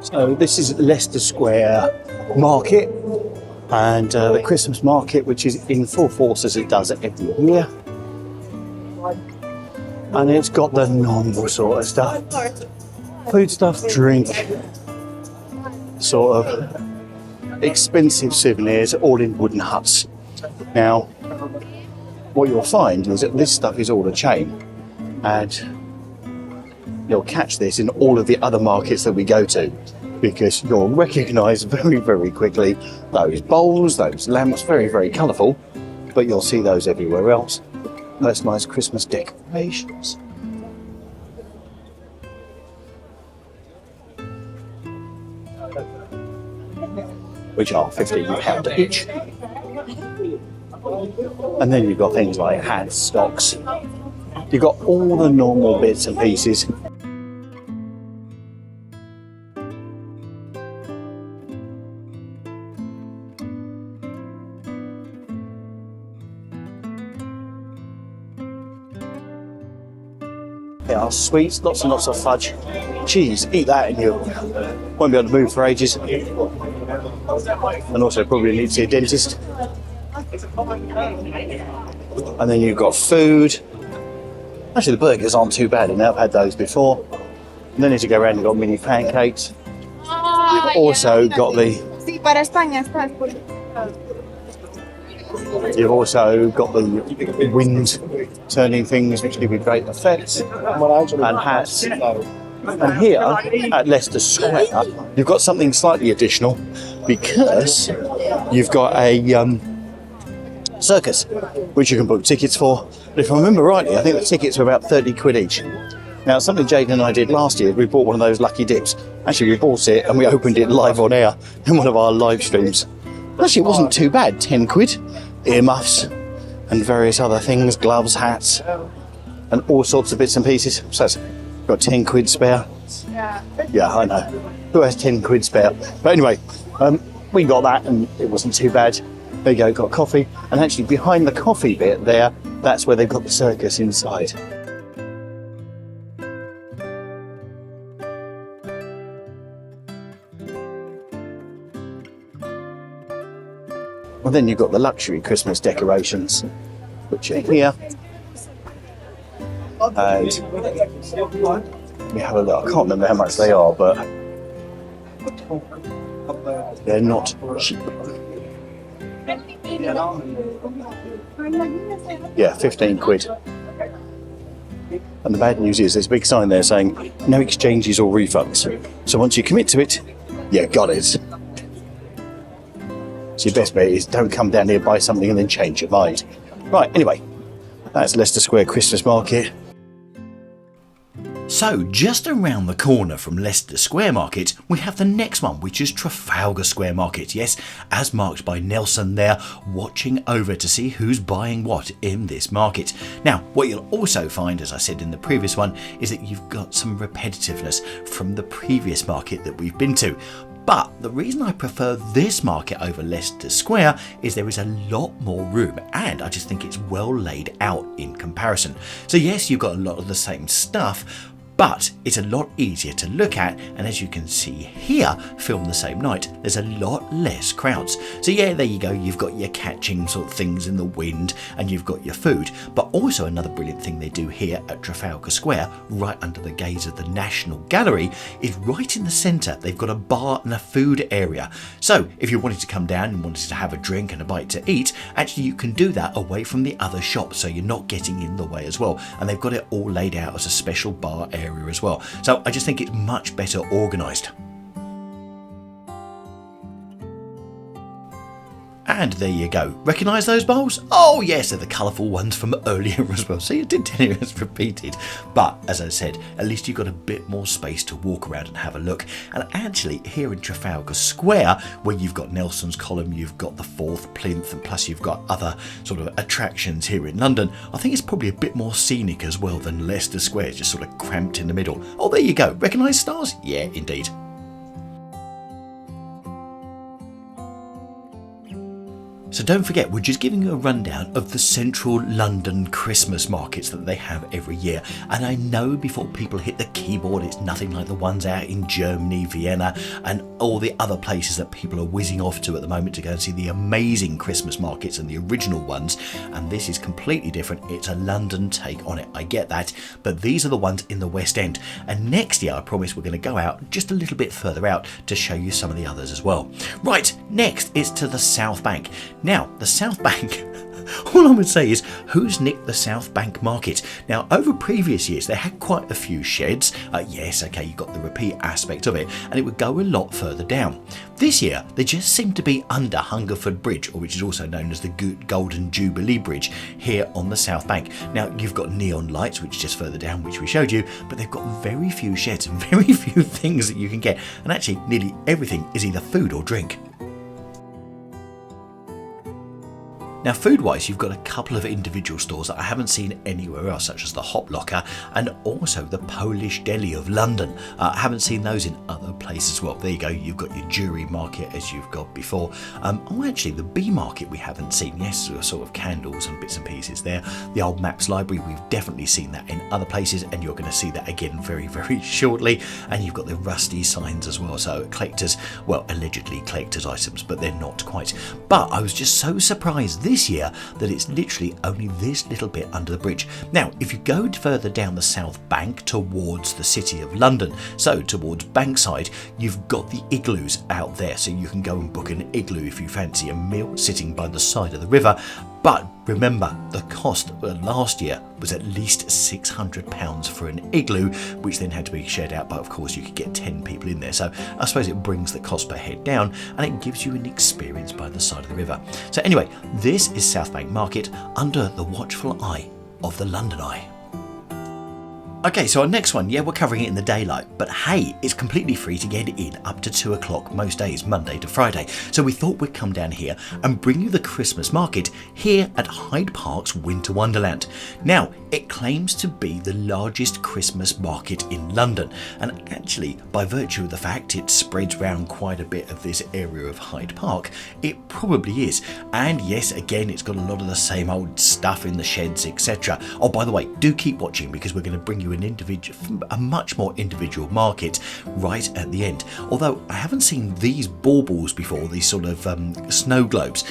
So this is Leicester Square Market, and the Christmas market, which is in full force as it does every year. And it's got the normal sort of stuff. Food stuff, drink, sort of expensive souvenirs, all in wooden huts. Now, what you'll find is that this stuff is all a chain, and you'll catch this in all of the other markets that we go to, because you'll recognise very, very quickly those bowls, those lamps, very, very colourful, but you'll see those everywhere else. Personalised Christmas decorations. Which are £15 each. And then you've got things like hats, stocks. You've got all the normal bits and pieces. There are sweets, lots and lots of fudge. Cheese, eat that and you won't be able to move for ages. And also probably need to see a dentist. And then you've got food. Actually, the burgers aren't too bad, and I've had those before. And then as you go around, you've got mini pancakes. You've also got the... You've also got the wind turning things, which give you great effect, and hats. And here at Leicester Square, you've got something slightly additional, because you've got a circus, which you can book tickets for. But if I remember rightly, I think the tickets were about 30 quid each. Now, something Jaden and I did last year, we bought one of those lucky dips. Actually, we bought it and we opened it live on air in one of our live streams. Actually, it wasn't too bad, 10 quid, earmuffs and various other things, gloves, hats, and all sorts of bits and pieces. So it's got 10 quid spare. Yeah, I know. Who has 10 quid spare? But anyway, we got that and it wasn't too bad. There you go, got coffee. And actually behind the coffee bit there, that's where they've got the circus inside. Well, then you've got the luxury Christmas decorations, which are here. And we have a look. I can't remember how much they are, but they're not cheap. Yeah, 15 quid. And the bad news is there's a big sign there saying no exchanges or refunds. So once you commit to it, you got it. So your best bet is don't come down here, buy something and then change your mind. Right, anyway, that's Leicester Square Christmas Market. So, just around the corner from Leicester Square Market, we have the next one, which is Trafalgar Square Market. Yes, as marked by Nelson there, watching over to see who's buying what in this market. Now, what you'll also find, as I said in the previous one, is that you've got some repetitiveness from the previous market that we've been to. But the reason I prefer this market over Leicester Square is there is a lot more room, and I just think it's well laid out in comparison. So yes, you've got a lot of the same stuff, but it's a lot easier to look at, and as you can see here, filmed the same night, there's a lot less crowds. So yeah, there you go, you've got your catching sort of things in the wind, and you've got your food. But also another brilliant thing they do here at Trafalgar Square, right under the gaze of the National Gallery, is right in the centre, they've got a bar and a food area. So if you wanted to come down and wanted to have a drink and a bite to eat, actually you can do that away from the other shops, so you're not getting in the way as well. And they've got it all laid out as a special bar area as well. So I just think it's much better organised. And there you go. Recognise those bowls? Oh yes, they're the colourful ones from earlier as well. So you did tell you it's repeated. But as I said, at least you've got a bit more space to walk around and have a look. And actually here in Trafalgar Square, where you've got Nelson's Column, you've got the Fourth Plinth, and plus you've got other sort of attractions here in London, I think it's probably a bit more scenic as well than Leicester Square, just sort of cramped in the middle. Oh, there you go. Recognise stars? Yeah, indeed. So don't forget, we're just giving you a rundown of the central London Christmas markets that they have every year. And I know before people hit the keyboard, it's nothing like the ones out in Germany, Vienna, and all the other places that people are whizzing off to at the moment to go and see the amazing Christmas markets and the original ones. And this is completely different. It's a London take on it. I get that. But these are the ones in the West End. And next year, I promise we're going to go out just a little bit further out to show you some of the others as well. Right, next is to the Southbank. Now, the Southbank, all I would say is, who's nicked the Southbank market? Now, over previous years, they had quite a few sheds. Yes, okay, you got the repeat aspect of it, and it would go a lot further down. This year, they just seem to be under Hungerford Bridge, or which is also known as the Golden Jubilee Bridge, here on the Southbank. Now, you've got neon lights, which is just further down, which we showed you, but they've got very few sheds and very few things that you can get, and actually, nearly everything is either food or drink. Now, food-wise, you've got a couple of individual stores that I haven't seen anywhere else, such as the Hop Locker and also the Polish Deli of London. I haven't seen those in other places as well. There you go, you've got your jewellery market as you've got before. Actually, the bee market we haven't seen. Yes, sort of candles and bits and pieces there. The Old Maps Library, we've definitely seen that in other places, and you're going to see that again very, very shortly. And you've got the rusty signs as well. So collectors, well, allegedly collectors' items, but they're not quite. But I was just so surprised this year that it's literally only this little bit under the bridge. Now, if you go further down the South Bank towards the City of London, so towards Bankside, you've got the igloos out there, so you can go and book an igloo if you fancy a meal sitting by the side of the river. But remember, the cost last year was at least £600 for an igloo, which then had to be shared out, but of course you could get 10 people in there. So I suppose it brings the cost per head down, and it gives you an experience by the side of the river. So anyway, this is Southbank Market under the watchful eye of the London Eye. Okay, so our next one, yeah, we're covering it in the daylight, but hey, it's completely free to get in up to 2 o'clock most days, Monday to Friday. So we thought we'd come down here and bring you the Christmas market here at Hyde Park's Winter Wonderland. Now, it claims to be the largest Christmas market in London, and actually, by virtue of the fact it spreads around quite a bit of this area of Hyde Park, it probably is. And yes, again, it's got a lot of the same old stuff in the sheds, etc. Oh, by the way, do keep watching, because we're going to bring you a much more individual market right at the end. Although I haven't seen these baubles before, these sort of snow globes.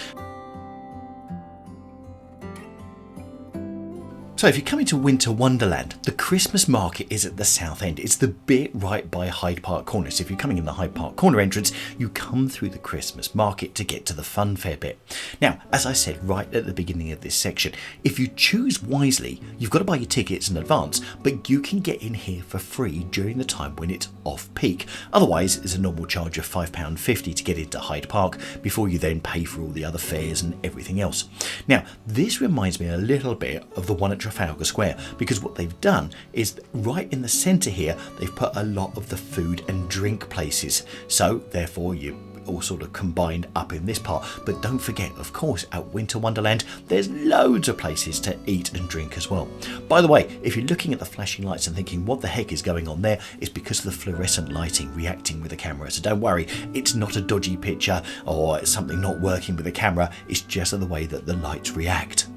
So if you come into Winter Wonderland, the Christmas market is at the south end. It's the bit right by Hyde Park Corner. So if you're coming in the Hyde Park Corner entrance, you come through the Christmas market to get to the fun fair bit. Now, as I said right at the beginning of this section, if you choose wisely, you've got to buy your tickets in advance, but you can get in here for free during the time when it's off-peak. Otherwise, it's a normal charge of £5.50 to get into Hyde Park before you then pay for all the other fares and everything else. Now, this reminds me a little bit of the one at Trafalgar Square, because what they've done is right in the centre here, they've put a lot of the food and drink places. So therefore you all sort of combined up in this part. But don't forget, of course, at Winter Wonderland, there's loads of places to eat and drink as well. By the way, if you're looking at the flashing lights and thinking, what the heck is going on there? It's because of the fluorescent lighting reacting with the camera. So don't worry, it's not a dodgy picture or something not working with the camera. It's just the way that the lights react.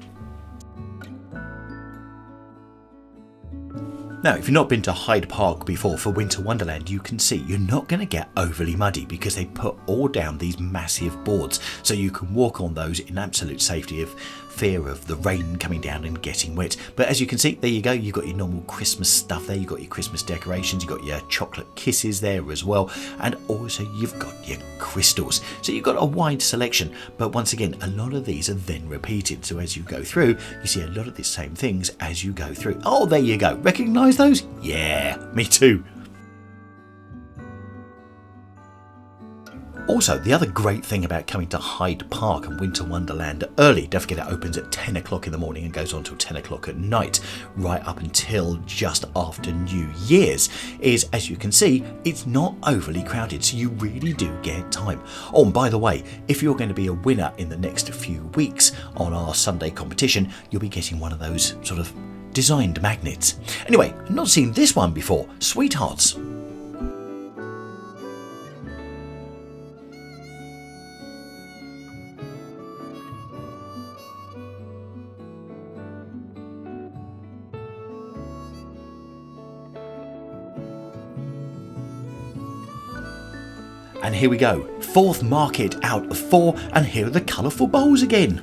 Now, if you've not been to Hyde Park before for Winter Wonderland, you can see you're not going to get overly muddy because they put all down these massive boards, so you can walk on those in absolute safety of fear of the rain coming down and getting wet. But as you can see, there you go, you've got your normal Christmas stuff there, you've got your Christmas decorations, you've got your chocolate kisses there as well, and also you've got your crystals. So you've got a wide selection, but once again, a lot of these are then repeated. So as you go through, you see a lot of the same things as you go through. Oh, there you go. Recognise those? Yeah, me too. Also, the other great thing about coming to Hyde Park and Winter Wonderland early, don't forget it opens at 10 o'clock in the morning and goes on till 10 o'clock at night, right up until just after New Year's, is, as you can see, it's not overly crowded, so you really do get time. Oh, and by the way, if you're going to be a winner in the next few weeks on our Sunday competition, you'll be getting one of those sort of designed magnets. Anyway, I've not seen this one before. Sweethearts. And here we go, 4th market out of 4, and here are the colourful bowls again.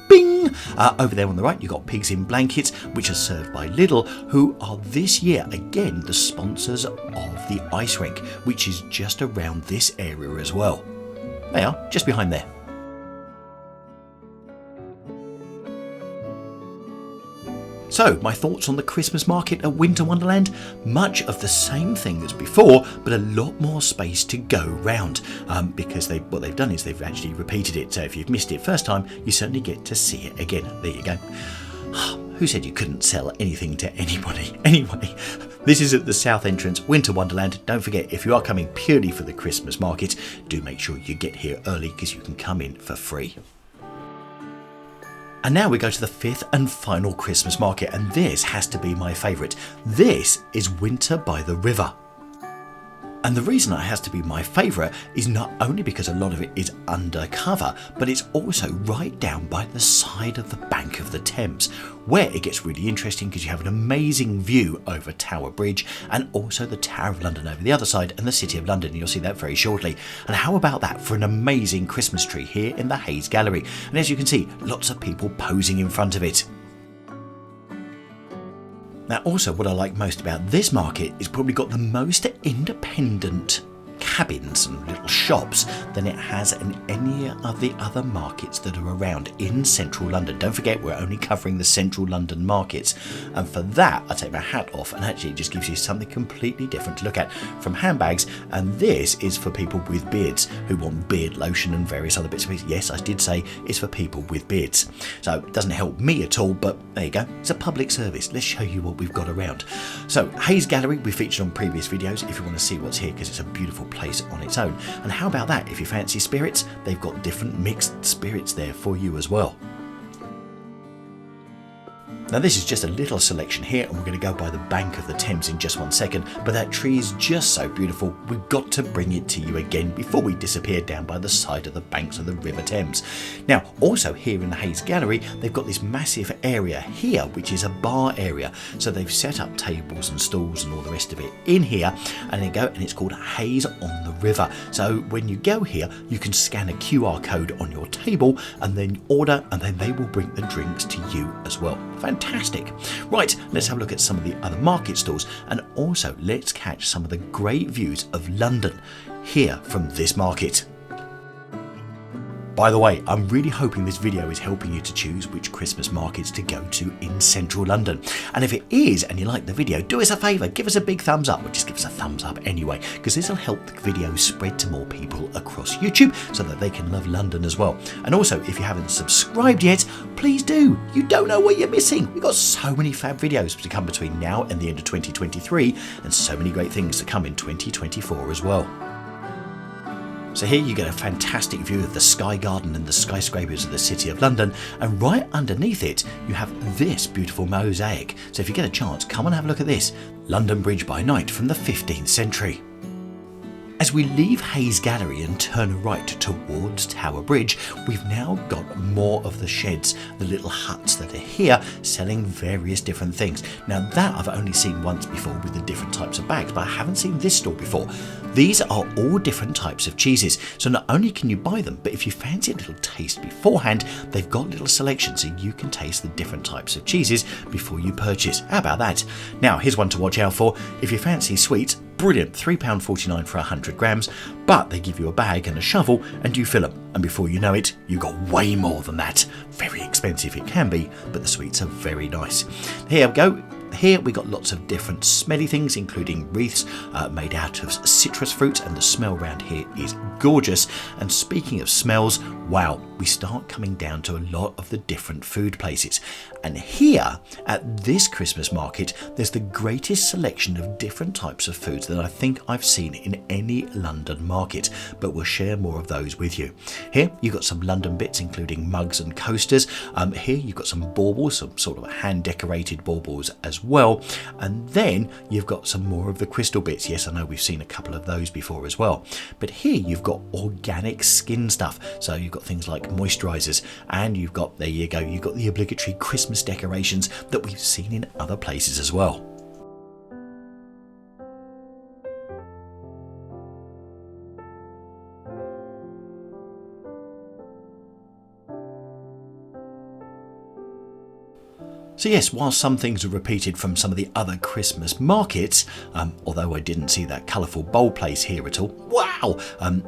Bing! Over there on the right, you've got Pigs in Blankets, which are served by Lidl, who are this year, again, the sponsors of the ice rink, which is just around this area as well. They are, just behind there. So, my thoughts on the Christmas market at Winter Wonderland? Much of the same thing as before, but a lot more space to go round. Because what they've done is they've actually repeated it. So if you've missed it first time, you certainly get to see it again. There you go. Who said you couldn't sell anything to anybody? Anyway, this is at the south entrance, Winter Wonderland. Don't forget, if you are coming purely for the Christmas market, do make sure you get here early because you can come in for free. And now we go to the 5th and final Christmas market, and this has to be my favourite. This is Winter by the River. And the reason it has to be my favourite is not only because a lot of it is undercover, but it's also right down by the side of the bank of the Thames, where it gets really interesting because you have an amazing view over Tower Bridge and also the Tower of London over the other side and the City of London. You'll see that very shortly. And how about that for an amazing Christmas tree here in the Hyde Gallery? And as you can see, lots of people posing in front of it. Now also what I like most about this market is probably got the most independent cabins and little shops than it has in any of the other markets that are around in central London. Don't forget, we're only covering the central London markets, and for that I take my hat off, and actually it just gives you something completely different to look at, from handbags, and this is for people with beards who want beard lotion and various other bits and pieces. Yes, I did say it's for people with beards, so it doesn't help me at all, but there you go, it's a public service. Let's show you what we've got around. So Hyde Gallery we featured on previous videos if you want to see what's here, because it's a beautiful place on its own. And how about that, if you fancy spirits, they've got different mixed spirits there for you as well. Now this is just a little selection here, and we're going to go by the bank of the Thames in just one second, but that tree is just so beautiful, we've got to bring it to you again before we disappear down by the side of the banks of the River Thames. Now also here in the Hyde Gallery, they've got this massive area here which is a bar area, so they've set up tables and stools and all the rest of it in here, and they go, and it's called Hyde on the River. So when you go here, you can scan a QR code on your table and then order, and then they will bring the drinks to you as well. Fantastic. Right, let's have a look at some of the other market stalls, and also let's catch some of the great views of London here from this market. By the way, I'm really hoping this video is helping you to choose which Christmas markets to go to in central London. And if it is, and you like the video, do us a favour, give us a big thumbs up, or just give us a thumbs up anyway, because this will help the video spread to more people across YouTube so that they can love London as well. And also, if you haven't subscribed yet, please do. You don't know what you're missing. We've got so many fab videos to come between now and the end of 2023, and so many great things to come in 2024 as well. So here you get a fantastic view of the Sky Garden and the skyscrapers of the City of London, and right underneath it you have this beautiful mosaic. So if you get a chance, come and have a look at this. London Bridge by night from the 15th century. As we leave Hyde Gallery and turn right towards Tower Bridge, we've now got more of the sheds, the little huts that are here selling various different things. Now that I've only seen once before with the different types of bags, but I haven't seen this store before. These are all different types of cheeses, so not only can you buy them, but if you fancy a little taste beforehand, they've got little selections so you can taste the different types of cheeses before you purchase. How about that? Now here's one to watch out for. If you fancy sweets, brilliant, £3.49 for 100 grams, but they give you a bag and a shovel and you fill them, and before you know it, you got way more than that. Very expensive it can be, but the sweets are very nice. Here we go. Here we got lots of different smelly things, including wreaths made out of citrus fruit, and the smell around here is gorgeous. And speaking of smells, wow, we start coming down to a lot of the different food places. And here at this Christmas market, there's the greatest selection of different types of foods that I think I've seen in any London market, but we'll share more of those with you. Here you've got some London bits, including mugs and coasters. Here you've got some baubles, some sort of hand decorated baubles as well, and then you've got some more of the crystal bits. Yes, I know we've seen a couple of those before as well, but here you've got organic skin stuff, so you've got things like moisturizers, and you've got, there you go, you've got the obligatory Christmas decorations that we've seen in other places as well. So yes, while some things are repeated from some of the other Christmas markets, although I didn't see that colourful bowl place here at all, wow!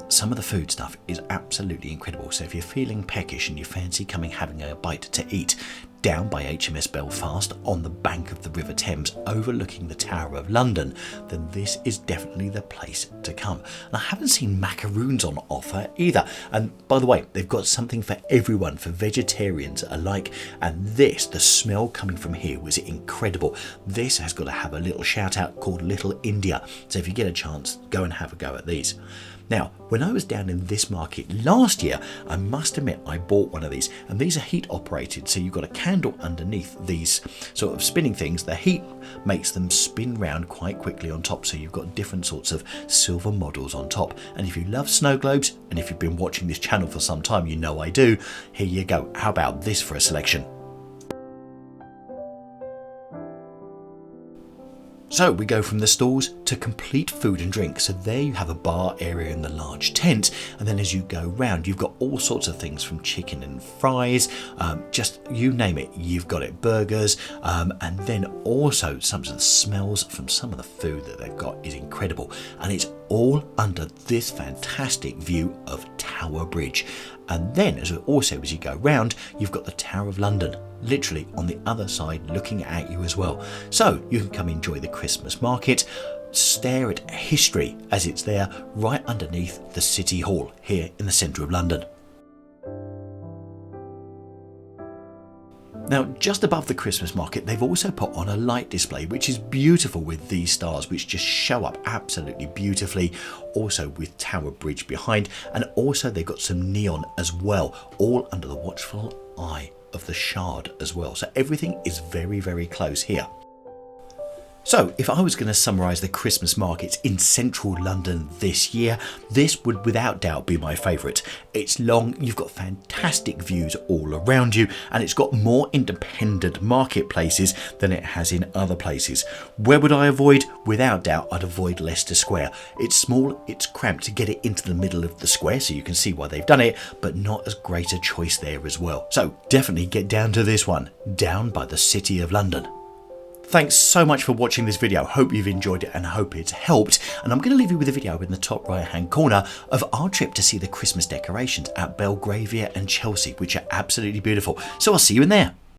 Some of the food stuff is absolutely incredible. So if you're feeling peckish and you fancy having a bite to eat, down by HMS Belfast on the bank of the River Thames overlooking the Tower of London, then this is definitely the place to come. And I haven't seen macaroons on offer either. And by the way, they've got something for everyone, for vegetarians alike. And this, the smell coming from here was incredible. This has got to have a little shout out called Little India. So if you get a chance, go and have a go at these. Now, when I was down in this market last year, I must admit I bought one of these, and these are heat operated, so you've got a candle underneath these sort of spinning things. The heat makes them spin round quite quickly on top, so you've got different sorts of silver models on top. And if you love snow globes, and if you've been watching this channel for some time, you know I do, here you go. How about this for a selection? So we go from the stalls to complete food and drink. So there you have a bar area in the large tent, and then as you go round, you've got all sorts of things from chicken and fries, just you name it, you've got it, burgers, and then also some of the smells from some of the food that they've got is incredible, and it's all under this fantastic view of Tower Bridge. And then as you go round, you've got the Tower of London literally on the other side looking at you as well. So you can come enjoy the Christmas market, stare at history as it's there right underneath the City Hall here in the centre of London. Now, just above the Christmas market, they've also put on a light display, which is beautiful with these stars, which just show up absolutely beautifully. Also with Tower Bridge behind, and also they've got some neon as well, all under the watchful eye of the Shard as well. So everything is very, very close here. So if I was going to summarise the Christmas markets in central London this year, this would without doubt be my favourite. It's long, you've got fantastic views all around you, and it's got more independent marketplaces than it has in other places. Where would I avoid? Without doubt, I'd avoid Leicester Square. It's small, it's cramped to get it into the middle of the square, so you can see why they've done it, but not as great a choice there as well. So definitely get down to this one, down by the City of London. Thanks so much for watching this video. Hope you've enjoyed it and hope it's helped. And I'm going to leave you with a video in the top right hand corner of our trip to see the Christmas decorations at Belgravia and Chelsea, which are absolutely beautiful. So I'll see you in there.